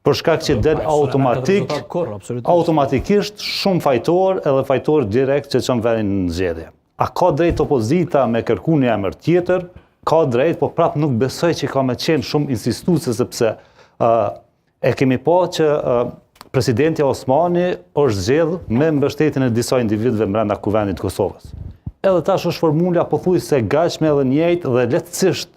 për shkak që del automatikisht shumë fajtor edhe fajtor direkt që çon vendin në zgjedhje. A ka drejt opozita me kërku një emër tjetër? Ka drejt, po prap nuk besoj që ka me qenë shumë insistuese sepse e kemi pa që presidenti Osmani është zgjedhur me mbështetjen e disa individëve brenda kuvendit të Kosovës. Edhe tash është formula pothuajse e gatshme edhe njëjtë dhe lehtësisht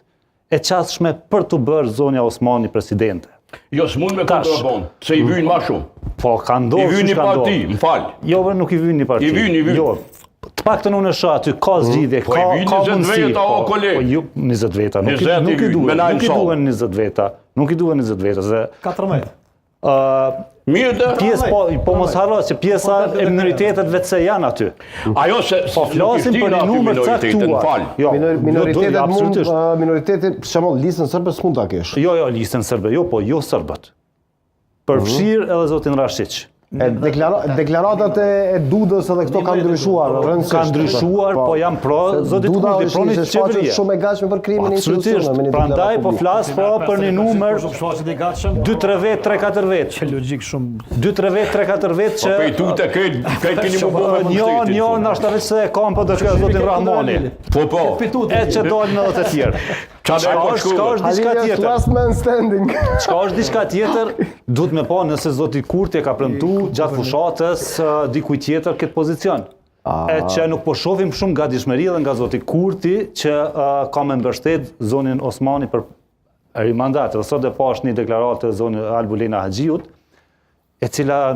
e qasshme për të bërë zonja Osmani presidente. Jo, s'mund me kontraband, se i vyjnë ma shumë. Po, ka ndodhur. I vyjnë një parti, më falë. Jo, nuk i vyjnë një parti. I vyjnë. Jo, të paktën unë shoh aty ka zgjidhje, ka mundësi. Po, 20 veta, nuk i duhen 20 veta. Nuk i duhen 20 veta, se 14. Pjesë, po mos harro që pjesa e minoritetetve se janë aty. Ajo se po flasim për një numër caktuar. Jo, minoritetet, për shembull, listën serbe s'mund ta kesh. Jo, listën serbe, jo, po jo serbët. Përfshirë edhe zotin Rashiq. Deklaratat e Dudës edhe këto kanë ndryshuar. Kanë ndryshuar, po jam pro zotit Kurti, pro një qeverie. Shumë e gatshme për krimin e institucioneve. Prandaj po flas për një numër 2-3 vet, 3-4 vet. Që logjik shumë. 2-3 vet, 3-4 vet që. Po pejtute këtë keni më bëmë mbështetit. Jo, nashta vetë se kam po të shkoj zotin Rahmani. Po. E që dalin edhe të tjerë. Çka është diçka tjetër? Last man standing. Çka është diçka tjetër? Duhet me pa nëse zoti Kurti e ka premtuar gjatë fushatës dikuj tjetër këtë pozicion. E që nuk po shohim shumë gatishmëri edhe nga zoti Kurti që ka me mbështet zonin Osmani për rimandat. Dhe sot e pash një deklaratë të zonin Albulina Haxhiut, e cila